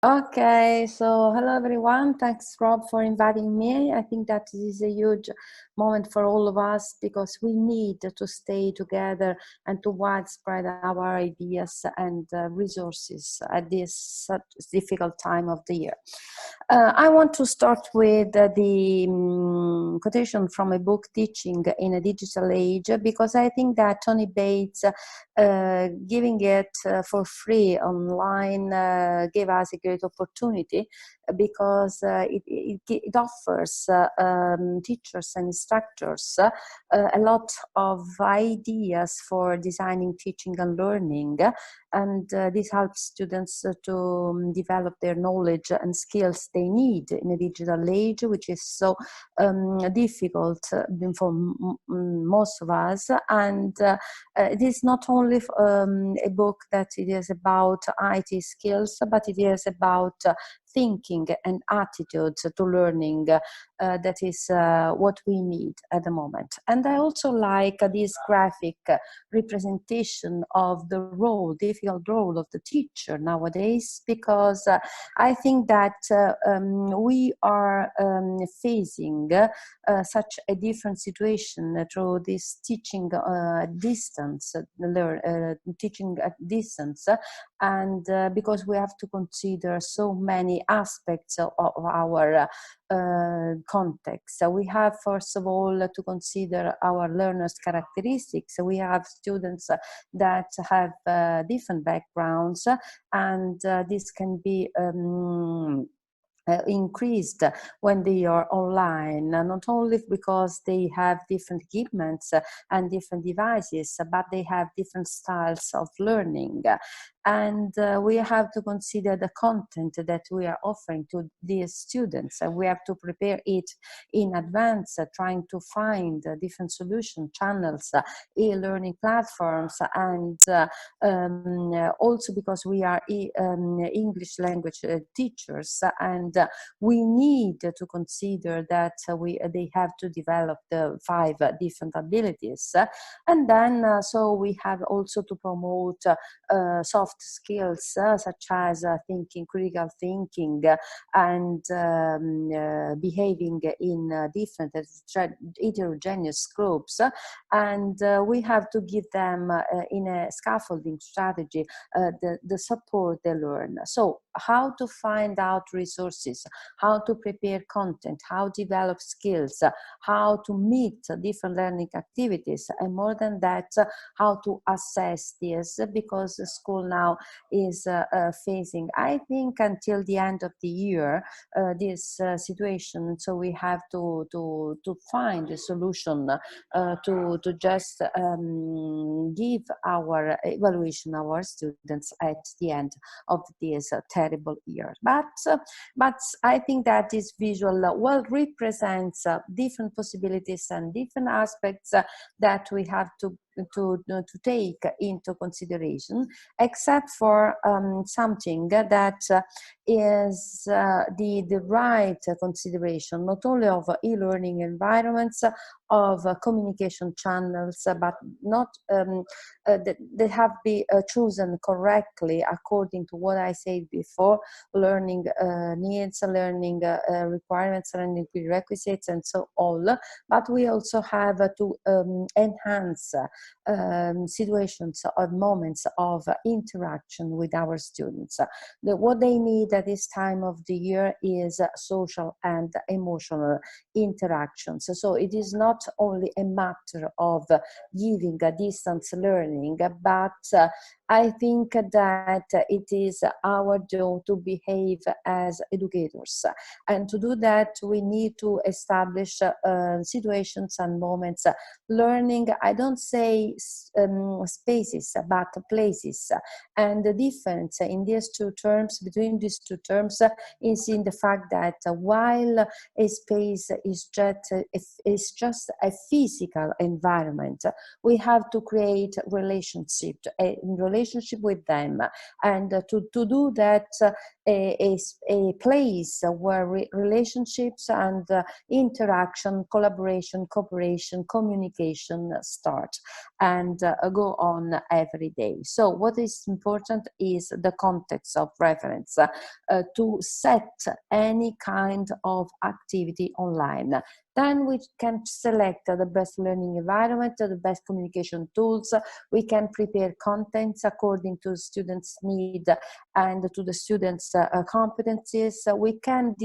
Okay, so hello everyone. Thanks, Rob, for inviting me. I think that this is a huge moment for all of us because we need to stay together and to widespread our ideas and resources at this such difficult time of the year. I want to start with the quotation from a book, Teaching in a Digital Age, because I think that Tony Bates giving it for free online gave us a great opportunity because it offers teachers and instructors a lot of ideas for designing teaching and learning, and this helps students to develop their knowledge and skills they need in a digital age, which is so difficult for most of us. And it is not only a book that it is about IT skills, but it is about thinking and attitudes to learning. That is what we need at the moment. And I also like this graphic representation of the role, difficult role of the teacher nowadays, because I think that we are facing such a different situation through this teaching distance, teaching at distance, and because we have to consider so many aspects of our context. So we have, first of all, to consider our learners' characteristics. We have students that have different backgrounds, and this can be increased when they are online, not only because they have different equipments and different devices, but they have different styles of learning. And we have to consider the content that we are offering to these students. We have to prepare it in advance, trying to find different solution channels, e-learning platforms, and also because we are English language teachers, and we need to consider that they have to develop the 5 different abilities. And then so we have also to promote soft skills such as thinking, critical thinking, and behaving in different heterogeneous groups. And we have to give them in a scaffolding strategy the support they learn. So how to find out resources, how to prepare content, how to develop skills, how to meet different learning activities, and more than that, how to assess this, because the school now is facing, I think, until the end of the year, this situation. So we have to find a solution to just give our evaluation our students at the end of this terrible year. But I think that this visual well represents different possibilities and different aspects that we have to take into consideration, except for something that is the right consideration, not only of e-learning environments, of communication channels, but not they have to be chosen correctly according to what I said before: learning needs, learning requirements, learning prerequisites, and so on. But we also have to enhance situations or moments of interaction with our students. What they need at this time of the year is social and emotional interactions. So it is not only a matter of giving a distance learning, but I think that it is our job to behave as educators. And to do that, we need to establish situations and moments. Learning, I don't say spaces, but places. And the difference in these two terms, between these two terms, is in the fact that while a space is just a physical environment, we have to create relationship with them. And to do that, a place where relationships and interaction, collaboration, cooperation, communication start and go on every day. So what is important is the context of reference to set any kind of activity online. Then we can select the best learning environment, the best communication tools. We can prepare contents according to students' need and to the students' competencies. We can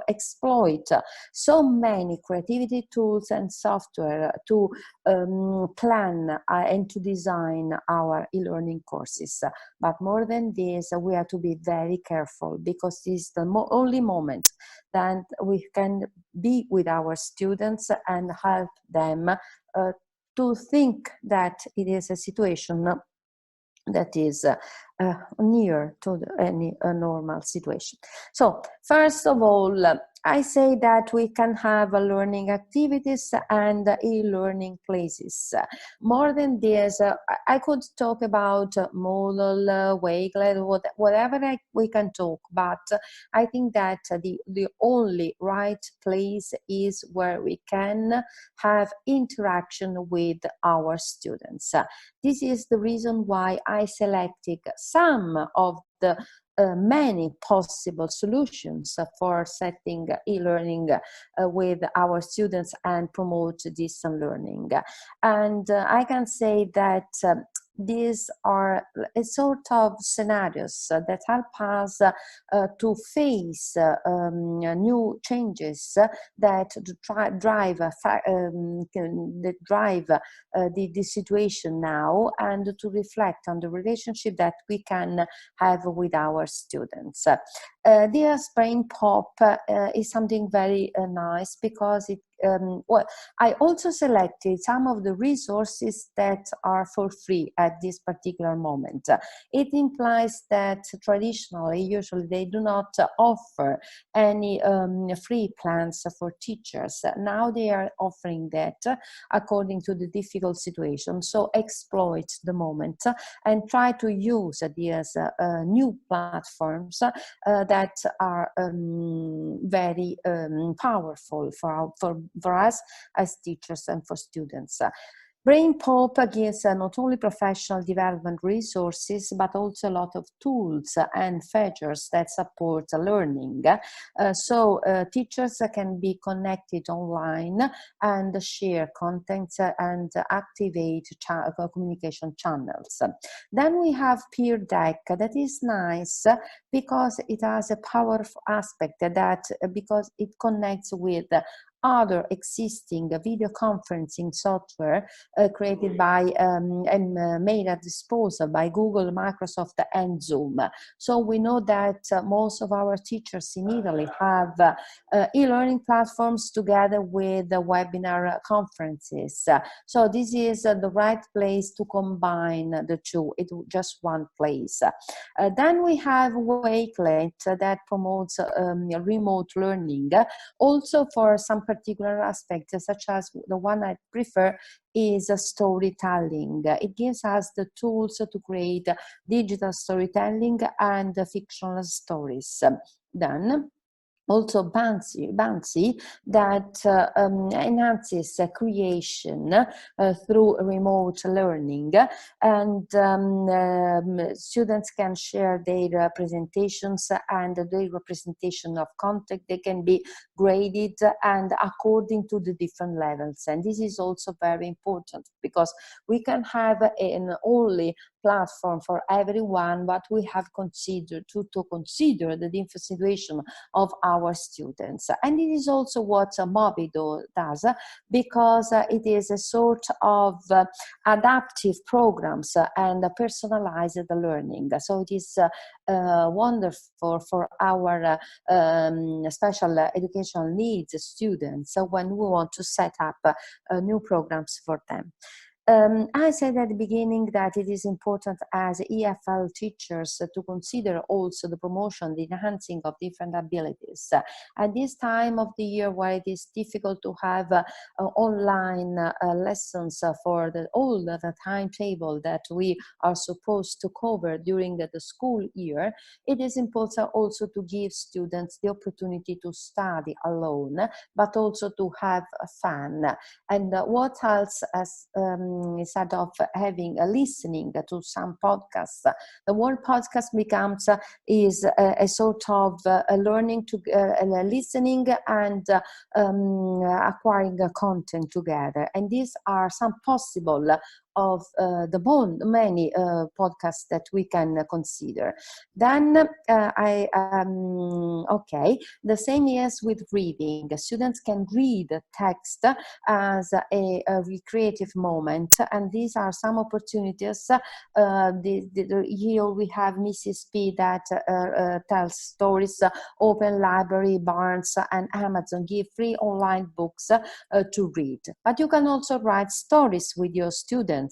exploit so many creativity tools and software to plan and to design our e-learning courses. But more than this, we have to be very careful, because this is the only moment that we can be with our students and help them to think that it is a situation that is near to any normal situation. So first of all, I say that we can have learning activities and e-learning places. More than this, I could talk about Moodle, Wakelet, whatever we can talk, but I think that the only right place is where we can have interaction with our students. This is the reason why I selected some of the many possible solutions for setting e-learning with our students and promote distance learning. And I can say that these are a sort of scenarios that help us to face new changes that drive the situation now, and to reflect on the relationship that we can have with our students. This brain pop is something very nice, because it well, I also selected some of the resources that are for free at this particular moment. It implies that traditionally, usually they do not offer any free plans for teachers. Now they are offering that according to the difficult situation. So exploit the moment and try to use these new platforms that are very powerful for us as teachers and for students. Brain Pop gives not only professional development resources, but also a lot of tools and features that support learning. So teachers can be connected online and share content and activate communication channels. Then we have Peer Deck. That is nice because it has a powerful aspect that because it connects with other existing video conferencing software created by and made at disposal by Google, Microsoft, and Zoom. So we know that most of our teachers in Italy have e-learning platforms together with the webinar conferences. So this is the right place to combine the two. It's just one place. Then we have Wakelet that promotes remote learning, also for some particular aspects, such as the one I prefer is storytelling. It gives us the tools to create digital storytelling and fictional stories. Then also Bouncy that enhances creation through remote learning, and students can share their presentations and their representation of content. They can be graded and according to the different levels, and this is also very important because we can have an only platform for everyone, but we have considered to consider the different situation of our students. And it is also what Mobido does, because it is a sort of adaptive programs and personalized learning. So it is wonderful for our special educational needs students when we want to set up new programs for them. I said at the beginning that it is important as EFL teachers to consider also the promotion, the enhancing of different abilities. At this time of the year where it is difficult to have online lessons for all the timetable that we are supposed to cover during the school year, it is important also to give students the opportunity to study alone, but also to have fun. And what else, as instead of having a listening to some podcasts, the word podcast becomes is a sort of a learning to listening and acquiring content together. And these are some possible of many podcasts that we can consider. Then okay, the same is with reading. Students can read text as a recreative moment, and these are some opportunities. Here we have Mrs. P that tells stories. Open Library, Barnes, and Amazon give free online books to read. But you can also write stories with your students,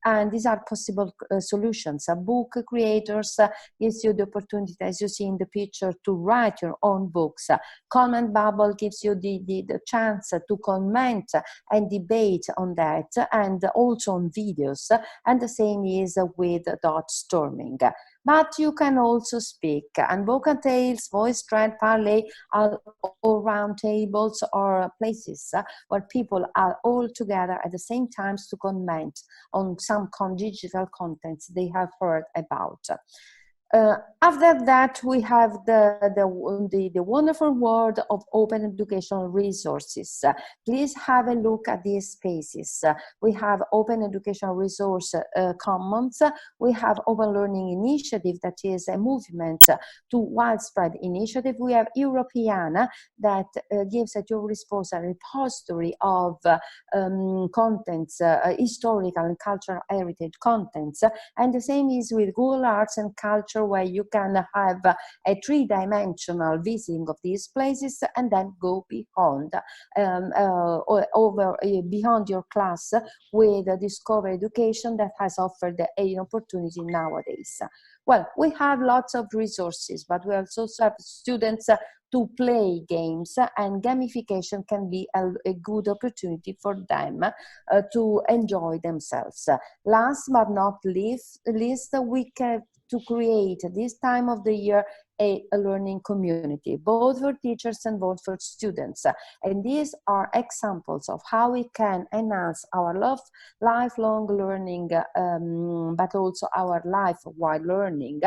and these are possible solutions. Book creators gives you the opportunity, as you see in the picture, to write your own books. Comment Bubble gives you the chance to comment and debate on that, and also on videos. And the same is with dot storming. But you can also speak, and book and tales, voice thread, parlay are all round tables or places where people are all together at the same time to comment on some digital contents they have heard about. After that, we have the wonderful world of open educational resources. Please have a look at these spaces. We have Open Educational Resource Commons. We have Open Learning Initiative, that is a movement to widespread initiative. We have Europeana, that gives at your disposal a repository of contents, historical and cultural heritage contents. And the same is with Google Arts and Culture, where you can have a three-dimensional visiting of these places and then go beyond beyond your class with Discover Education that has offered an opportunity nowadays. Well, we have lots of resources, but we also have students to play games, and gamification can be a good opportunity for them to enjoy themselves. Last but not least, we can to create this time of the year a learning community, both for teachers and both for students. And these are examples of how we can enhance our lifelong learning, but also our life while learning,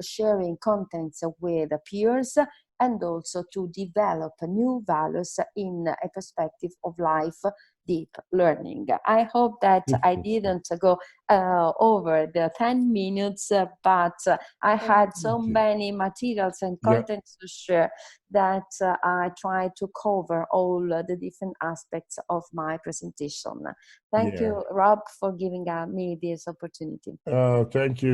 sharing contents with peers, and also to develop new values in a perspective of life deep learning. I hope that I didn't go over the 10 minutes, but I had so many materials and contents to share that I tried to cover all the different aspects of my presentation. Thank you, Rob, for giving me this opportunity. Thank you.